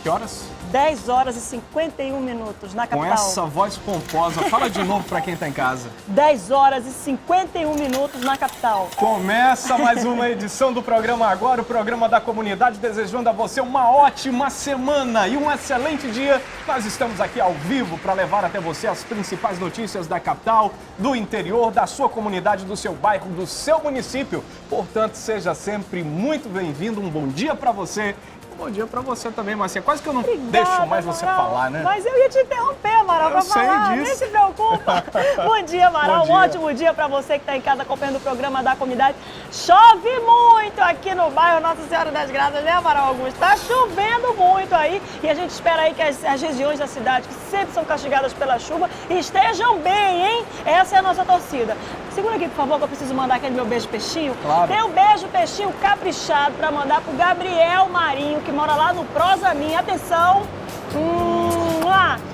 que horas? 10 horas e 51 minutos na capital. Com essa voz pomposa, fala de novo para quem está em casa. 10 horas e 51 minutos na capital. Começa mais uma edição do programa Agora, o programa da comunidade, desejando a você uma ótima semana e um excelente dia. Nós estamos aqui ao vivo para levar até você as principais notícias da capital, do interior, da sua comunidade, do seu bairro, do seu município. Portanto, seja sempre muito bem-vindo, um bom dia para você. Bom dia pra você também, Marcinha. Quase que eu não deixo mais você falar, né? Mas eu ia te interromper, Amaral, pra falar. Nem se preocupa. Bom dia, Amaral. Um ótimo dia pra você que tá em casa acompanhando o programa da comunidade. Chove muito aqui no bairro Nossa Senhora das Graças, né, Amaral Augusto? Tá chovendo muito aí e a gente espera aí que as regiões da cidade, que sempre são castigadas pela chuva, estejam bem, hein? Essa é a nossa torcida. Segura aqui, por favor, que eu preciso mandar aquele meu beijo peixinho. Claro. Tem um beijo peixinho caprichado pra mandar pro Gabriel Marinho, que mora lá no Prosa Minha. Atenção!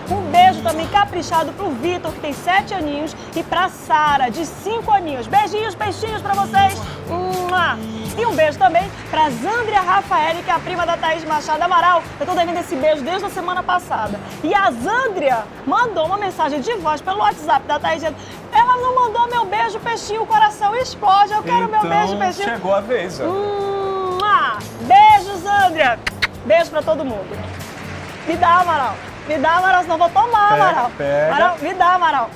Um beijo também caprichado pro Vitor, que tem 7 aninhos, e pra Sara, de 5 aninhos. Beijinhos, peixinhos pra vocês! E um beijo também pra Zandria Rafael, que é a prima da Thaís Machado. Amaral, eu tô devendo esse beijo desde a semana passada. E a Zandria mandou uma mensagem de voz pelo WhatsApp da Thaís. Ela não mandou meu beijo, peixinho, o coração explode. Eu quero meu beijo, peixinho. Chegou a vez, ó. Beijo, Zandria. Beijo pra todo mundo. Me dá, Amaral. Me dá, Amaral, senão eu vou tomar, Amaral. Pega. Amaral, me dá, Amaral.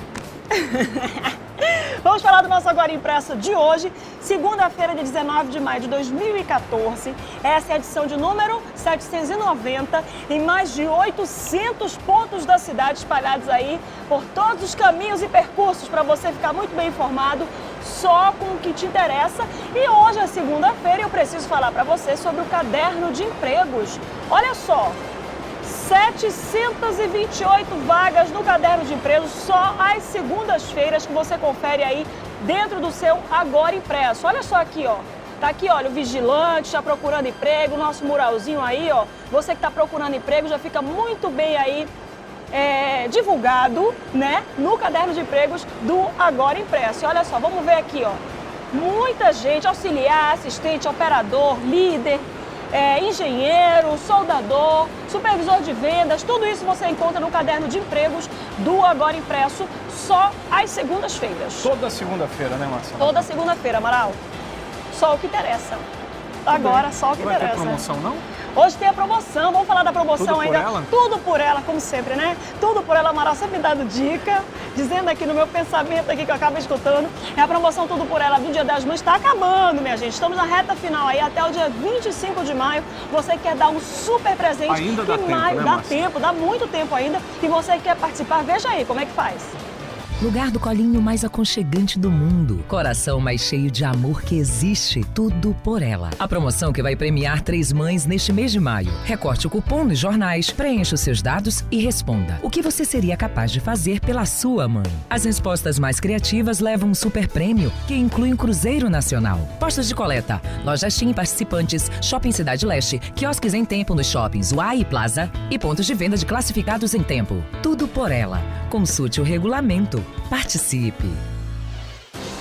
Vamos falar do nosso Agora Impresso de hoje, segunda-feira, de 19 de maio de 2014. Essa é a edição de número 790, em mais de 800 pontos da cidade espalhados aí por todos os caminhos e percursos para você ficar muito bem informado só com o que te interessa. E hoje é segunda-feira e eu preciso falar para você sobre o caderno de empregos. Olha só, 728 vagas no caderno de empregos só às segundas-feiras que você confere aí dentro do seu Agora Impresso. Olha só aqui, ó. Tá aqui, olha, o vigilante já procurando emprego, nosso muralzinho aí, ó. Você que tá procurando emprego já fica muito bem aí divulgado, né, no caderno de empregos do Agora Impresso. E olha só, vamos ver aqui, ó. Muita gente, auxiliar, assistente, operador, líder, engenheiro, soldador, supervisor de vendas, tudo isso você encontra no caderno de empregos do Agora Impresso só às segundas-feiras. Toda segunda-feira, né, Marcelo? Toda segunda-feira, Amaral. Só o que interessa. Agora, só o que interessa. Vai ter promoção, não? Hoje tem a promoção, vamos falar da promoção Tudo ainda. por ela? Tudo por ela, como sempre, né? Tudo por ela, Amaral sempre dando dica, dizendo aqui no meu pensamento aqui que eu acabo escutando. É a promoção Tudo por Ela do Dia das Mães, está acabando, minha gente. Estamos na reta final aí, até o dia 25 de maio. Você quer dar um super presente. Ainda dá tempo, maio, né, dá Márcia? tempo, dá muito tempo ainda. E você quer participar, veja aí como é que faz. Lugar do colinho mais aconchegante do mundo. Coração mais cheio de amor que existe. Tudo por ela. A promoção que vai premiar 3 mães neste mês de maio. Recorte o cupom nos jornais, preencha os seus dados e responda. O que você seria capaz de fazer pela sua mãe? As respostas mais criativas levam um super prêmio, que inclui um cruzeiro nacional. Postos de coleta, lojas TIM participantes, Shopping Cidade Leste, quiosques em tempo nos shoppings Uai e Plaza e pontos de venda de classificados em tempo. Tudo por ela. Consulte o regulamento. Participe!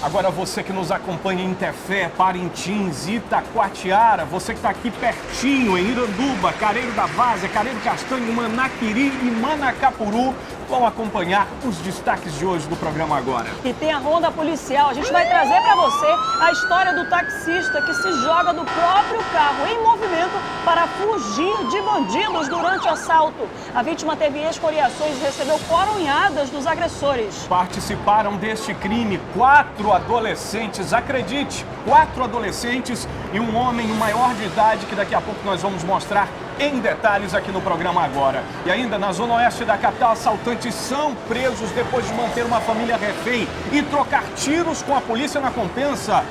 Agora você que nos acompanha em Tefé, Parintins, Itacoatiara, você que está aqui pertinho em Iranduba, Careiro da Várzea, Careiro Castanho, Manaquiri e Manacapuru, vão acompanhar os destaques de hoje do programa Agora. E tem a ronda policial. A gente vai trazer para você a história do taxista que se joga do próprio carro em movimento para fugir de bandidos durante o assalto. A vítima teve escoriações e recebeu coronhadas dos agressores. Participaram deste crime 4 adolescentes, acredite, 4 adolescentes e um homem maior de idade que daqui a pouco nós vamos mostrar em detalhes aqui no programa Agora. E ainda na zona oeste da capital, assaltantes são presos depois de manter uma família refém e trocar tiros com a polícia na compensa.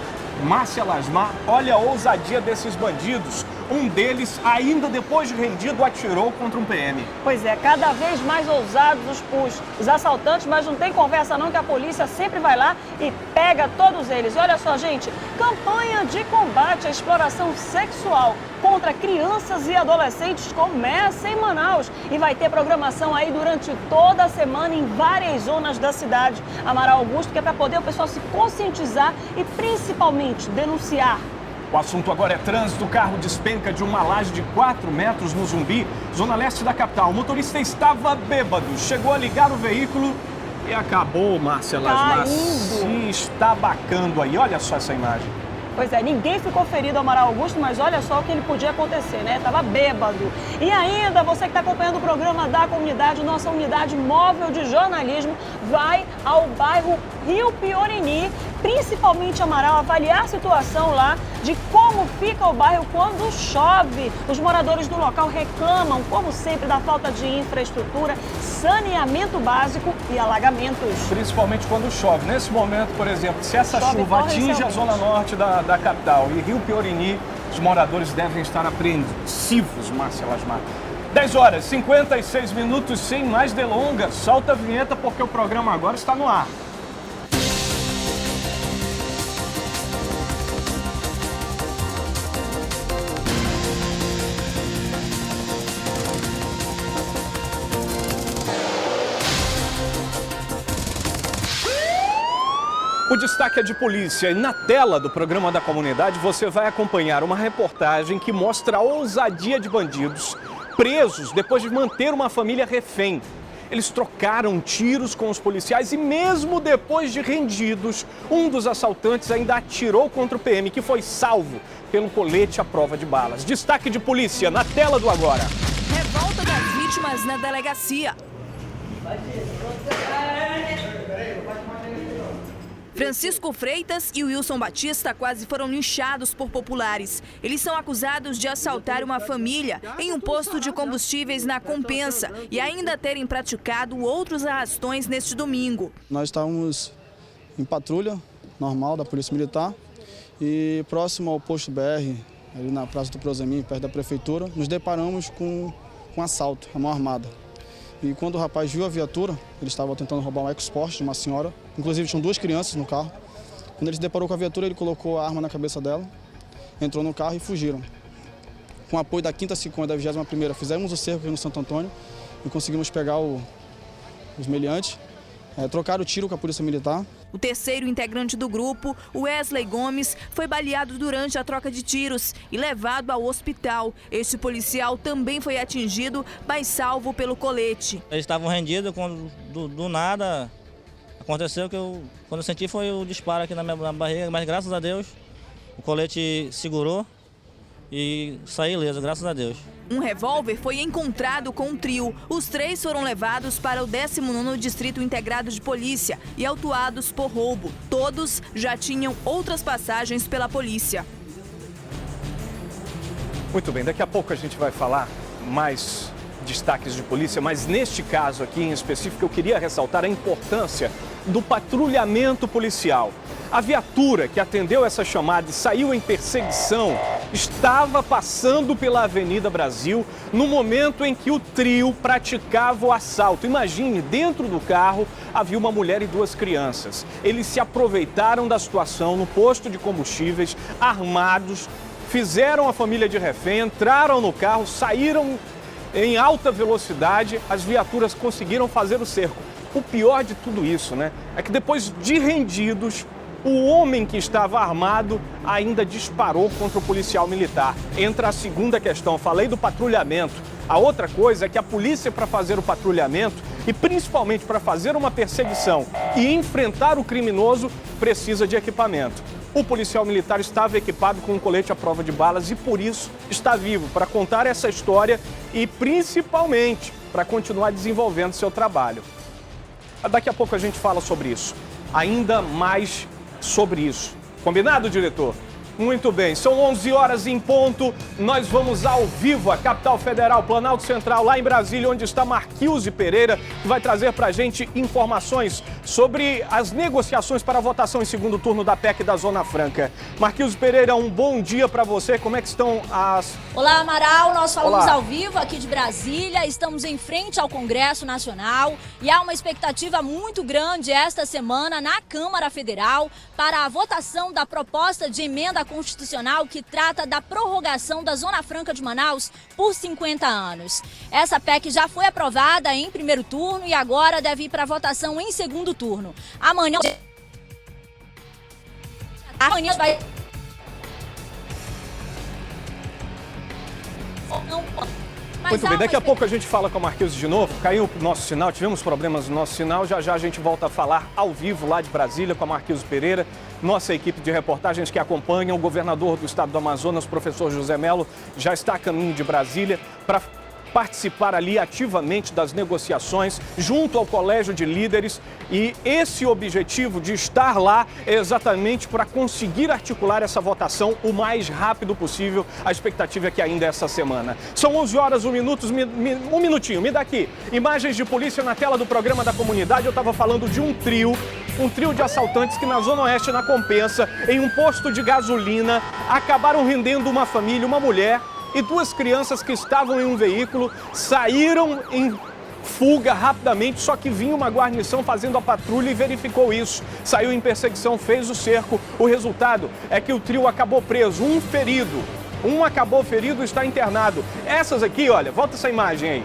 Márcia Lasmar, olha a ousadia desses bandidos. Um deles, ainda depois de rendido, atirou contra um PM. Pois é, cada vez mais ousados os assaltantes, mas não tem conversa não, que a polícia sempre vai lá e pega todos eles. E olha só, gente, campanha de combate à exploração sexual contra crianças e adolescentes começa em Manaus e vai ter programação aí durante toda a semana em várias zonas da cidade. Amaral Augusto, que é para poder o pessoal se conscientizar e principalmente denunciar O assunto agora é trânsito. O carro despenca de uma laje de 4 metros no Zumbi, zona leste da capital. O motorista estava bêbado, chegou a ligar o veículo e acabou, Márcia Lasmar, se estabacando aí. Olha só essa imagem. Pois é, ninguém ficou ferido, Amaral Augusto, mas olha só o que ele podia acontecer, né? Tava bêbado. E ainda, você que está acompanhando o programa da comunidade, nossa unidade móvel de jornalismo vai ao bairro Rio Piorini, principalmente, Amaral, avaliar a situação lá de como fica o bairro quando chove. Os moradores do local reclamam, como sempre, da falta de infraestrutura, saneamento básico e alagamentos. Principalmente quando chove. Nesse momento, por exemplo, se essa chuva atinge a zona norte da capital e Rio Piorini, os moradores devem estar apreensivos, Márcia Lasmar. 10 horas, 56 minutos, sem mais delongas. Solta a vinheta porque o programa agora está no ar. O destaque é de polícia e na tela do programa da comunidade você vai acompanhar uma reportagem que mostra a ousadia de bandidos presos depois de manter uma família refém. Eles trocaram tiros com os policiais e mesmo depois de rendidos, um dos assaltantes ainda atirou contra o PM, que foi salvo pelo colete à prova de balas. Destaque de polícia na tela do agora. Revolta das vítimas na delegacia. Francisco Freitas e Wilson Batista quase foram linchados por populares. Eles são acusados de assaltar uma família em um posto de combustíveis na Compensa e ainda terem praticado outros arrastões neste domingo. Nós estávamos em patrulha normal da Polícia Militar e próximo ao posto BR, ali na Praça do Prosemin, perto da Prefeitura, nos deparamos com um assalto, a mão armada. E quando o rapaz viu a viatura, ele estava tentando roubar um EcoSport de uma senhora. Inclusive, tinham 2 crianças no carro. Quando ele se deparou com a viatura, ele colocou a arma na cabeça dela, entrou no carro e fugiram. Com o apoio da 5ª SICOM e da 21ª, fizemos o cerco aqui no Santo Antônio e conseguimos pegar os meliantes, trocaram o tiro com a Polícia Militar. O terceiro integrante do grupo, Wesley Gomes, foi baleado durante a troca de tiros e levado ao hospital. Este policial também foi atingido, mas salvo pelo colete. Eles estavam rendidos, quando do nada aconteceu que quando eu senti foi o disparo aqui na barriga, mas graças a Deus o colete segurou e saí ileso, graças a Deus. Um revólver foi encontrado com um trio. Os 3 foram levados para o 19º Distrito Integrado de Polícia e autuados por roubo. Todos já tinham outras passagens pela polícia. Muito bem, daqui a pouco a gente vai falar mais destaques de polícia, mas neste caso aqui em específico eu queria ressaltar a importância do patrulhamento policial. A viatura que atendeu essa chamada e saiu em perseguição estava passando pela Avenida Brasil no momento em que o trio praticava o assalto. Imagine, dentro do carro havia uma mulher e 2 crianças. Eles se aproveitaram da situação no posto de combustíveis, armados, fizeram a família de refém, entraram no carro, saíram em alta velocidade, as viaturas conseguiram fazer o cerco. O pior de tudo isso, né, é que depois de rendidos, o homem que estava armado ainda disparou contra o policial militar. Entra a segunda questão, falei do patrulhamento. A outra coisa é que a polícia, para fazer o patrulhamento e principalmente para fazer uma perseguição e enfrentar o criminoso, precisa de equipamento. O policial militar estava equipado com um colete à prova de balas e por isso está vivo, para contar essa história e principalmente para continuar desenvolvendo seu trabalho. Daqui a pouco a gente fala sobre isso, ainda mais sobre isso. Combinado, diretor? Muito bem, são 11 horas em ponto, nós vamos ao vivo à Capital Federal, Planalto Central, lá em Brasília, onde está Marquilze Pereira, que vai trazer para a gente informações sobre as negociações para a votação em segundo turno da PEC da Zona Franca. Marquilze Pereira, um bom dia para você, como é que estão as... Olá, Amaral, nós falamos Olá. ao vivo aqui de Brasília, estamos em frente ao Congresso Nacional e há uma expectativa muito grande esta semana na Câmara Federal para a votação da proposta de emenda constitucional que trata da prorrogação da Zona Franca de Manaus por 50 anos. Essa PEC já foi aprovada em primeiro turno e agora deve ir para votação em segundo turno. Amanhã vai... não. Muito bem, daqui a pouco a gente fala com a Marquise de novo. Caiu o nosso sinal, tivemos problemas no nosso sinal. Já já a gente volta a falar ao vivo lá de Brasília com a Marquise Pereira. Nossa equipe de reportagens que acompanha o governador do estado do Amazonas, professor José Mello, já está a caminho de Brasília para participar ali ativamente das negociações junto ao Colégio de Líderes, e esse objetivo de estar lá é exatamente para conseguir articular essa votação o mais rápido possível. A expectativa é que ainda essa semana. São 11 horas, 1 minuto, um minutinho, me dá aqui. Imagens de polícia na tela do programa da comunidade. Eu estava falando de um trio de assaltantes que na Zona Oeste, na Compensa, em um posto de gasolina, acabaram rendendo uma família, uma mulher e 2 crianças que estavam em um veículo, saíram em fuga rapidamente, só que vinha uma guarnição fazendo a patrulha e verificou isso. Saiu em perseguição, fez o cerco. O resultado é que o trio acabou preso, um ferido. Um acabou ferido, está internado. Essas aqui, olha, volta essa imagem aí.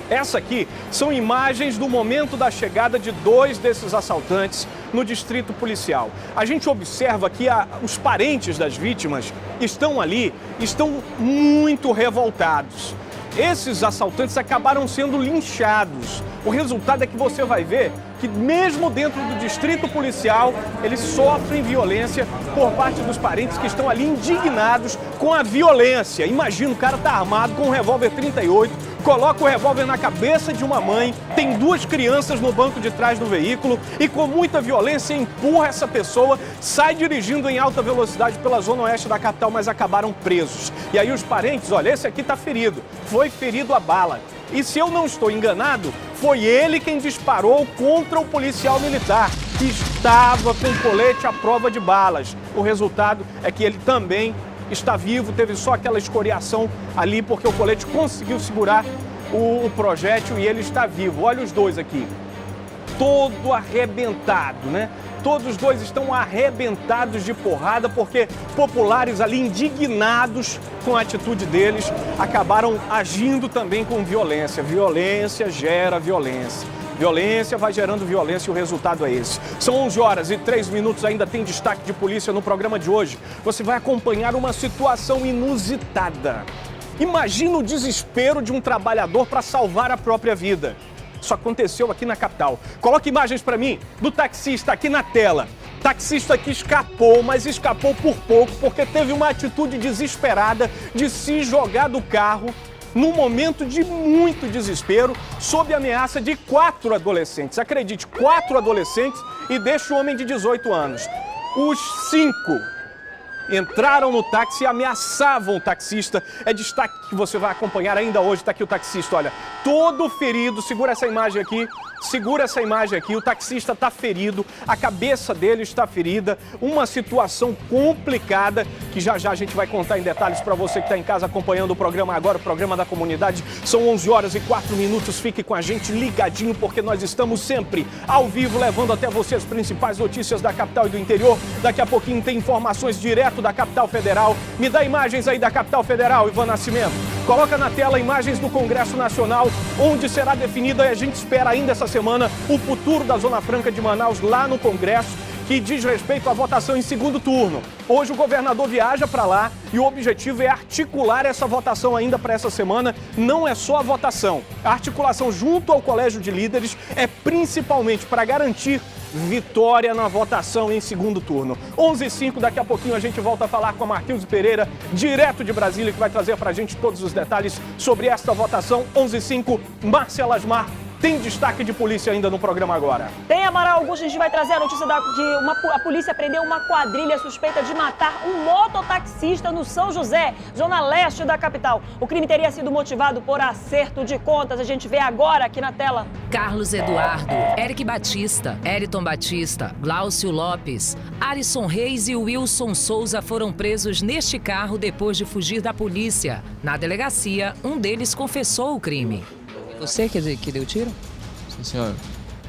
Essa aqui são imagens do momento da chegada de 2 desses assaltantes no distrito policial. A gente observa que os parentes das vítimas estão ali, estão muito revoltados. Esses assaltantes acabaram sendo linchados. O resultado é que você vai ver que mesmo dentro do distrito policial, eles sofrem violência por parte dos parentes que estão ali indignados com a violência. Imagina, o cara tá armado com um revólver 38, coloca o revólver na cabeça de uma mãe, tem 2 crianças no banco de trás do veículo e com muita violência empurra essa pessoa, sai dirigindo em alta velocidade pela Zona Oeste da capital, mas acabaram presos. E aí os parentes, olha, esse aqui tá ferido, foi ferido a bala. E se eu não estou enganado, foi ele quem disparou contra o policial militar, que estava com colete à prova de balas. O resultado é que ele também está vivo, teve só aquela escoriação ali, porque o colete conseguiu segurar o projétil e ele está vivo. Olha os 2 aqui, todo arrebentado, né? Todos os 2 estão arrebentados de porrada, porque populares ali indignados com a atitude deles acabaram agindo também com violência. Violência gera violência. Violência vai gerando violência e o resultado é esse. São 11 horas e 3 minutos, ainda tem destaque de polícia no programa de hoje. Você vai acompanhar uma situação inusitada. Imagina o desespero de um trabalhador para salvar a própria vida. Isso aconteceu aqui na capital. Coloca imagens para mim do taxista aqui na tela. Taxista que escapou, mas escapou por pouco, porque teve uma atitude desesperada de se jogar do carro num momento de muito desespero, sob ameaça de 4 adolescentes. Acredite, 4 adolescentes, e deixa o homem de 18 anos. Os 5 entraram no táxi e ameaçavam o taxista. É destaque que você vai acompanhar ainda hoje. Está aqui o taxista, olha, todo ferido. Segura essa imagem aqui. Segura essa imagem aqui, o taxista está ferido, a cabeça dele está ferida, uma situação complicada que já já a gente vai contar em detalhes para você que está em casa acompanhando o programa agora, o programa da comunidade. São 11 horas e 4 minutos, fique com a gente ligadinho, porque nós estamos sempre ao vivo, levando até você as principais notícias da capital e do interior. Daqui a pouquinho tem informações direto da capital federal. Me dá imagens aí da capital federal, Ivan Nascimento. Coloca na tela imagens do Congresso Nacional, onde será definida, e a gente espera ainda essa semana, o futuro da Zona Franca de Manaus lá no Congresso, que diz respeito à votação em segundo turno. Hoje o governador viaja para lá e o objetivo é articular essa votação ainda para essa semana. Não é só a votação. A articulação junto ao Colégio de Líderes é principalmente para garantir vitória na votação em segundo turno. 11h05, daqui a pouquinho a gente volta a falar com a Marquise Pereira, direto de Brasília, que vai trazer pra gente todos os detalhes sobre esta votação. 11h05, Márcia Lasmar. Tem destaque de polícia ainda no programa agora. Tem, Amaral Augusto, a gente vai trazer a notícia a polícia prendeu uma quadrilha suspeita de matar um mototaxista no São José, zona leste da capital. O crime teria sido motivado por acerto de contas. A gente vê agora aqui na tela. Carlos Eduardo, Eric Batista, Eriton Batista, Glaucio Lopes, Alisson Reis e Wilson Souza foram presos neste carro depois de fugir da polícia. Na delegacia, um deles confessou o crime. Você que deu tiro? Sim, senhor.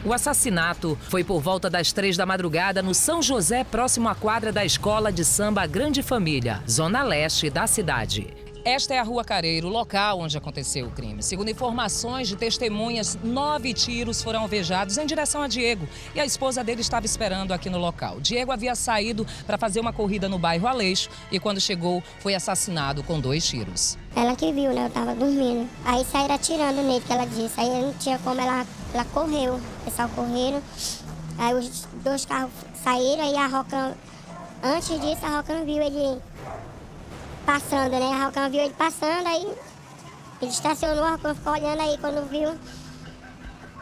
O assassinato foi por volta das 3 da madrugada no São José, próximo à quadra da escola de samba Grande Família, zona leste da cidade. Esta é a Rua Careiro, local onde aconteceu o crime. Segundo informações de testemunhas, 9 tiros foram alvejados em direção a Diego e a esposa dele estava esperando aqui no local. Diego havia saído para fazer uma corrida no bairro Aleixo e quando chegou foi assassinado com 2 tiros. Ela que viu, né? Eu tava dormindo. Aí saíram atirando nele, que ela disse. Aí não tinha como, ela correu. O pessoal correram. Aí os 2 carros saíram e a Rocan... Antes disso, a Rocan viu ele passando, né? A Rocan viu ele passando, aí ele estacionou, a Rocan ficou olhando, aí quando viu,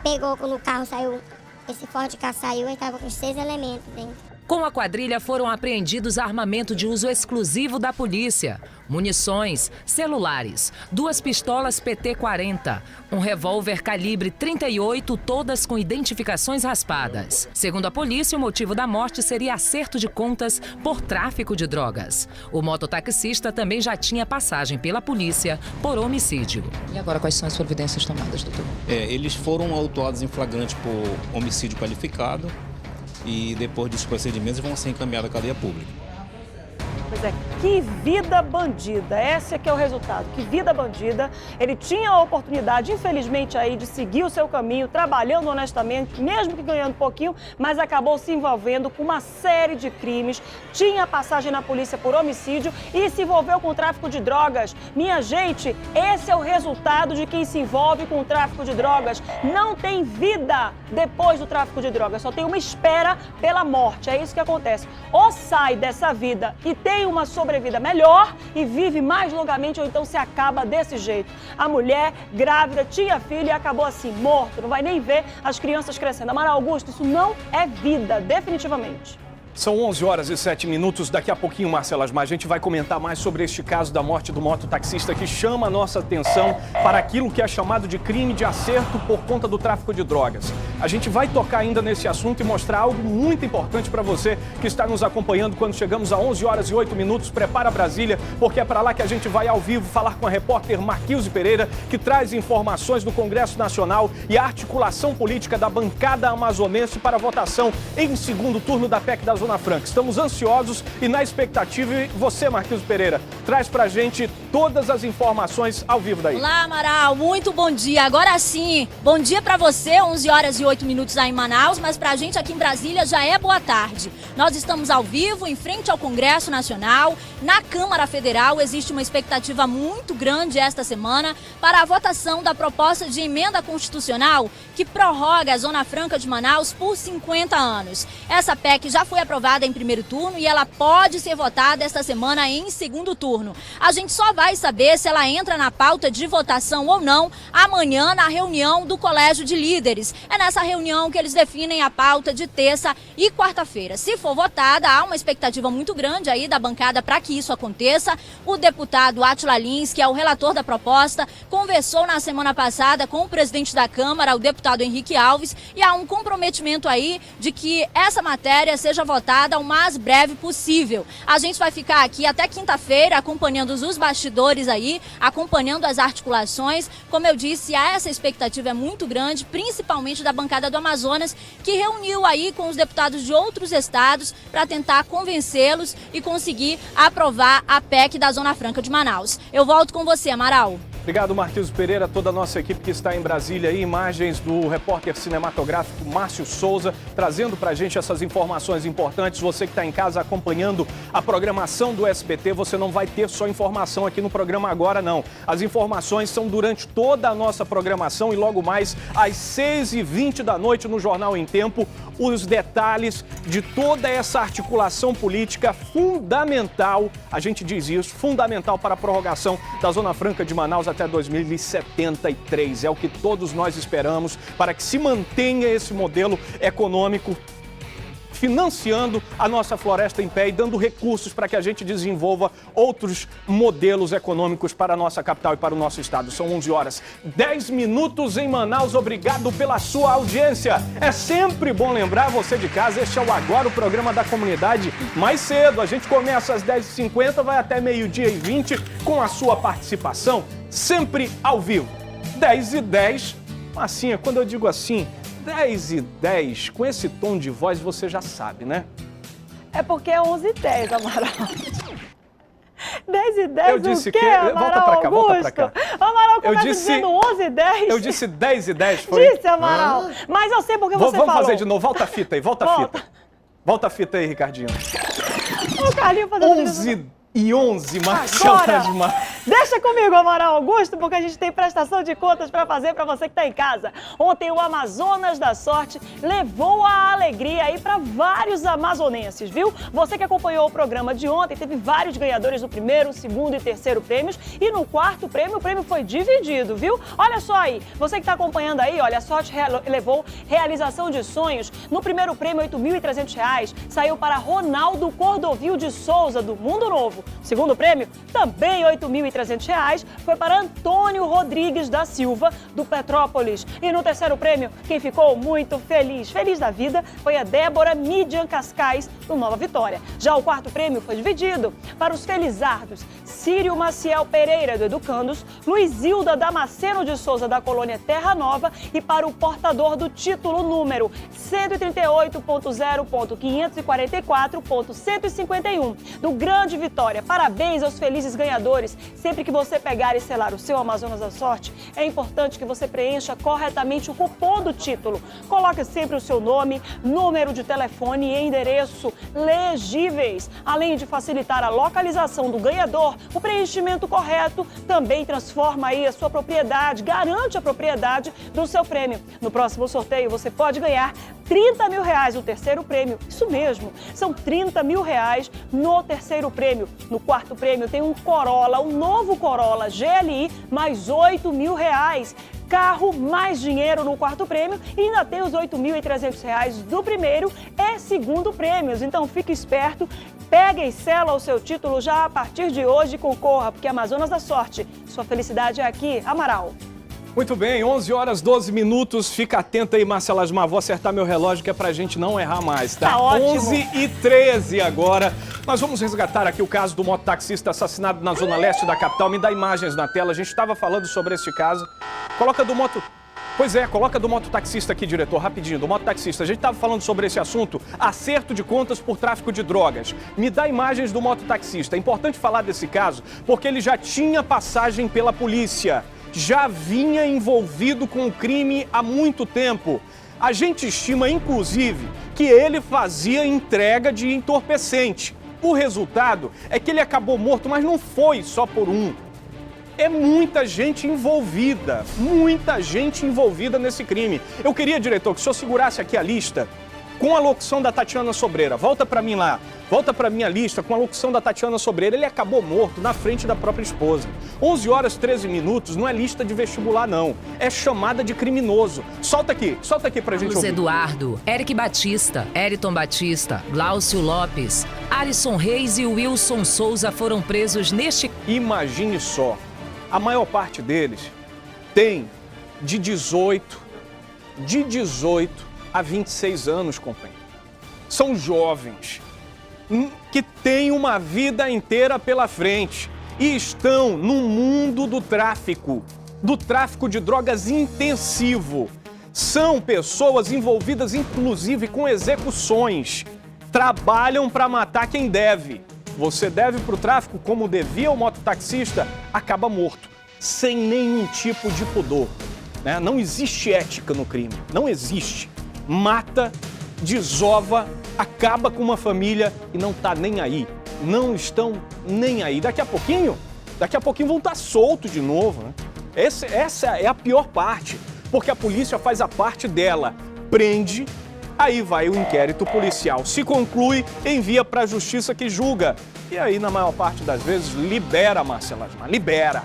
pegou quando o carro saiu, esse Ford Ka saiu, aí tava com os 6 elementos dentro. Com a quadrilha foram apreendidos armamento de uso exclusivo da polícia, munições, celulares, 2 pistolas PT-40, um revólver calibre 38, todas com identificações raspadas. Segundo a polícia, o motivo da morte seria acerto de contas por tráfico de drogas. O mototaxista também já tinha passagem pela polícia por homicídio. E agora, quais são as providências tomadas, doutor? Eles foram autuados em flagrante por homicídio qualificado. E depois dos procedimentos vão ser encaminhados à cadeia pública. Pois é, que vida bandida, esse é que é o resultado, que vida bandida. Ele tinha a oportunidade, infelizmente, aí de seguir o seu caminho, trabalhando honestamente, mesmo que ganhando pouquinho, mas acabou se envolvendo com uma série de crimes, tinha passagem na polícia por homicídio e se envolveu com o tráfico de drogas. Minha gente, esse é o resultado de quem se envolve com o tráfico de drogas. Não tem vida depois do tráfico de drogas, só tem uma espera pela morte, é isso que acontece. Ou sai dessa vida e tem uma sobrevida melhor e vive mais longamente, ou então se acaba desse jeito. A mulher grávida, tinha filho e acabou assim, morto, não vai nem ver as crianças crescendo. Amaral Augusto, isso não é vida, definitivamente. São 11h07. Daqui a pouquinho, Marcela Asmar, a gente vai comentar mais sobre este caso da morte do mototaxista que chama a nossa atenção para aquilo que é chamado de crime de acerto por conta do tráfico de drogas. A gente vai tocar ainda nesse assunto e mostrar algo muito importante para você que está nos acompanhando quando chegamos a 11h08. Prepara Brasília, porque é para lá que a gente vai ao vivo falar com a repórter Marquise Pereira, que traz informações do Congresso Nacional e a articulação política da bancada amazonense para a votação em segundo turno da PEC da Zona Franca. Estamos ansiosos e na expectativa. E você, Marquise Pereira, traz pra gente todas as informações ao vivo daí. Olá, Amaral, muito bom dia. Agora sim, bom dia pra você, 11h08 aí em Manaus, mas pra gente aqui em Brasília já é boa tarde. Nós estamos ao vivo, em frente ao Congresso Nacional. Na Câmara Federal existe uma expectativa muito grande esta semana para a votação da proposta de emenda constitucional que prorroga a Zona Franca de Manaus por 50 anos. Essa PEC já foi aprovada em primeiro turno e ela pode ser votada esta semana em segundo turno. A gente só vai saber se ela entra na pauta de votação ou não amanhã na reunião do Colégio de Líderes. É nessa reunião que eles definem a pauta de terça e quarta-feira. Se for votada, há uma expectativa muito grande aí da bancada para que isso aconteça. O deputado Átila Lins, que é o relator da proposta, conversou na semana passada com o presidente da Câmara, o deputado Henrique Alves, e há um comprometimento aí de que essa matéria seja votada o mais breve possível. A gente vai ficar aqui até quinta-feira acompanhando os bastidores aí, acompanhando as articulações. Como eu disse, essa expectativa é muito grande, principalmente da bancada do Amazonas, que reuniu aí com os deputados de outros estados para tentar convencê-los e conseguir aprovar a PEC da Zona Franca de Manaus. Eu volto com você, Amaral. Obrigado, Marquise Pereira, toda a nossa equipe que está em Brasília aí, imagens do repórter cinematográfico Márcio Souza, trazendo pra gente essas informações importantes. Você que está em casa acompanhando a programação do SBT, você não vai ter só informação aqui no programa agora, não. As informações são durante toda a nossa programação e logo mais às 6h20 da noite no Jornal em Tempo, os detalhes de toda essa articulação política fundamental, a gente diz isso, fundamental para a prorrogação da Zona Franca de Manaus até 2073. É o que todos nós esperamos para que se mantenha esse modelo econômico financiando a nossa floresta em pé e dando recursos para que a gente desenvolva outros modelos econômicos para a nossa capital e para o nosso estado. São 11h10 em Manaus. Obrigado pela sua audiência. É sempre bom lembrar você de casa, este é o Agora, o programa da comunidade mais cedo. A gente começa às 10h50, vai até 12h20 com a sua participação, sempre ao vivo. 10h10, assim, quando eu digo assim, 10h10, com esse tom de voz, você já sabe, né? É porque é 11h10, Amaral. 10 e 10 Eu disse o quê, que... Amaral Volta pra cá, volta pra cá. Amaral começa dizendo 11 e 10. Eu disse 10 e 10, foi? Disse, Amaral. Mas eu sei porque você falou. Vamos fazer de novo. Volta a fita aí, volta a fita. Volta a fita aí, Ricardinho. O Carlinho fazendo 11 e 11, Marcelo Tasmar. Deixa comigo, Amaral Augusto, porque a gente tem prestação de contas para fazer para você que está em casa. Ontem o Amazonas da Sorte levou a alegria aí para vários amazonenses, viu? Você que acompanhou o programa de ontem, teve vários ganhadores do primeiro, segundo e terceiro prêmios. E no quarto prêmio, o prêmio foi dividido, viu? Olha só aí, você que está acompanhando aí, olha, a Sorte levou realização de sonhos. No primeiro prêmio, R$ 8.300, saiu para Ronaldo Cordovil de Souza, do Mundo Novo. Segundo prêmio, também R$ 8.300, foi para Antônio Rodrigues da Silva, do Petrópolis. E no terceiro prêmio, quem ficou muito feliz da vida, foi a Débora Midian Cascais, do Nova Vitória. Já o quarto prêmio foi dividido para os felizardos Círio Maciel Pereira, do Educandos, Luizilda Damasceno de Souza, da Colônia Terra Nova, e para o portador do título número 138.0.544.151, do Grande Vitória. Parabéns aos felizes ganhadores. Sempre que você pegar e selar o seu Amazonas da Sorte, é importante que você preencha corretamente o cupom do título. Coloque sempre o seu nome, número de telefone e endereço legíveis. Além de facilitar a localização do ganhador, o preenchimento correto também transforma aí a sua propriedade, garante a propriedade do seu prêmio. No próximo sorteio, você pode ganhar R$30 mil no terceiro prêmio. Isso mesmo, são R$30 mil no terceiro prêmio. No quarto prêmio tem um Corolla, um novo Corolla GLI, mais R$8 mil. Carro mais dinheiro no quarto prêmio e ainda tem os R$ 8.300 do primeiro e segundo prêmios. Então fique esperto, pega e sela o seu título já a partir de hoje e concorra, porque Amazonas da Sorte, sua felicidade é aqui. Amaral. Muito bem, 11 horas 12 minutos. Fica atenta aí, Marcelo Asmar. Vou acertar meu relógio que é pra gente não errar mais, tá? Tá ótimo. 11 e 13 agora. Nós vamos resgatar aqui o caso do mototaxista assassinado na zona leste da capital. Me dá imagens na tela. A gente estava falando sobre esse caso. Coloca do moto... Pois é, coloca do mototaxista aqui, diretor, rapidinho, do mototaxista. A gente estava falando sobre esse assunto, acerto de contas por tráfico de drogas. Me dá imagens do mototaxista. É importante falar desse caso porque ele já tinha passagem pela polícia. Já vinha envolvido com o crime há muito tempo. A gente estima, inclusive, que ele fazia entrega de entorpecente. O resultado é que ele acabou morto, mas não foi só por um. É muita gente envolvida nesse crime. Eu queria, diretor, que o senhor segurasse aqui a lista com a locução da Tatiana Sobreira. Volta para mim lá. Volta para minha lista com a locução da Tatiana Sobreira. Ele acabou morto na frente da própria esposa. 11 horas 13 minutos não é lista de vestibular, não. É chamada de criminoso. Solta aqui pra gente ouvir. Eduardo, Eric Batista, Eriton Batista, Glaucio Lopes, Alisson Reis e Wilson Souza foram presos neste... Imagine só, a maior parte deles tem de 18 a 26 anos, companheiro. São jovens que têm uma vida inteira pela frente e estão no mundo do tráfico de drogas intensivo. São pessoas envolvidas, inclusive, com execuções. Trabalham para matar quem deve. Você deve para o tráfico como devia o mototaxista, acaba morto, sem nenhum tipo de pudor, né? Não existe ética no crime, não existe. Mata, desova, acaba com uma família e não tá nem aí. Não estão nem aí. Daqui a pouquinho vão estar soltos de novo, né? Essa é a pior parte, porque a polícia faz a parte dela, prende, aí vai o inquérito policial. Se conclui, envia para a justiça que julga. E aí, na maior parte das vezes, libera, Marcelo Asmar, libera.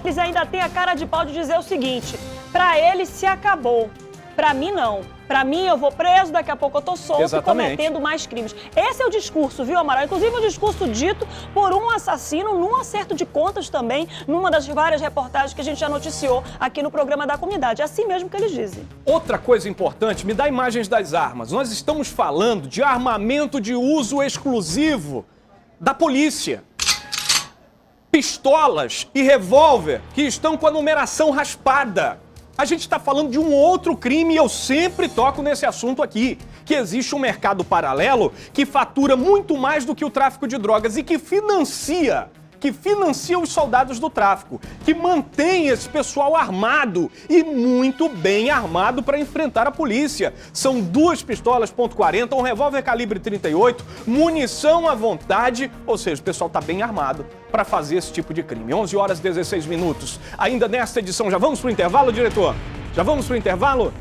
Eles ainda têm a cara de pau de dizer o seguinte, pra eles se acabou, pra mim não. Pra mim, eu vou preso, daqui a pouco eu tô solto. Exatamente. E cometendo mais crimes. Esse é o discurso, viu, Amaral? Inclusive o discurso dito por um assassino num acerto de contas também, numa das várias reportagens que a gente já noticiou aqui no programa da comunidade. É assim mesmo que eles dizem. Outra coisa importante, me dá imagens das armas. Nós estamos falando de armamento de uso exclusivo da polícia. Pistolas e revólver que estão com a numeração raspada. A gente está falando de um outro crime e eu sempre toco nesse assunto aqui, que existe um mercado paralelo que fatura muito mais do que o tráfico de drogas e que financia que financia os soldados do tráfico, que mantém esse pessoal armado e muito bem armado para enfrentar a polícia. São 2 pistolas .40, um revólver calibre 38, munição à vontade, ou seja, o pessoal está bem armado para fazer esse tipo de crime. 11 horas e 16 minutos. Ainda nesta edição, já vamos para o intervalo, diretor? Já vamos para o intervalo?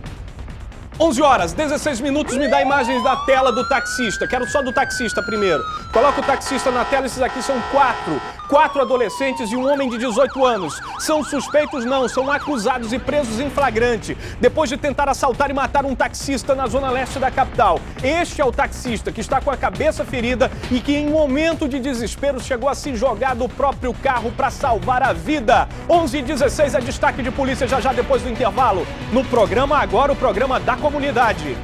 11 horas, 16 minutos, me dá imagens da tela do taxista. Quero só do taxista primeiro. Coloca o taxista na tela, esses aqui são 4 adolescentes e um homem de 18 anos. São suspeitos? Não, são acusados e presos em flagrante, depois de tentar assaltar e matar um taxista na zona leste da capital. Este é o taxista que está com a cabeça ferida e que em momento de desespero chegou a se jogar do próprio carro para salvar a vida. 11h16 é destaque de polícia já depois do intervalo. No programa agora, o programa da comunidade.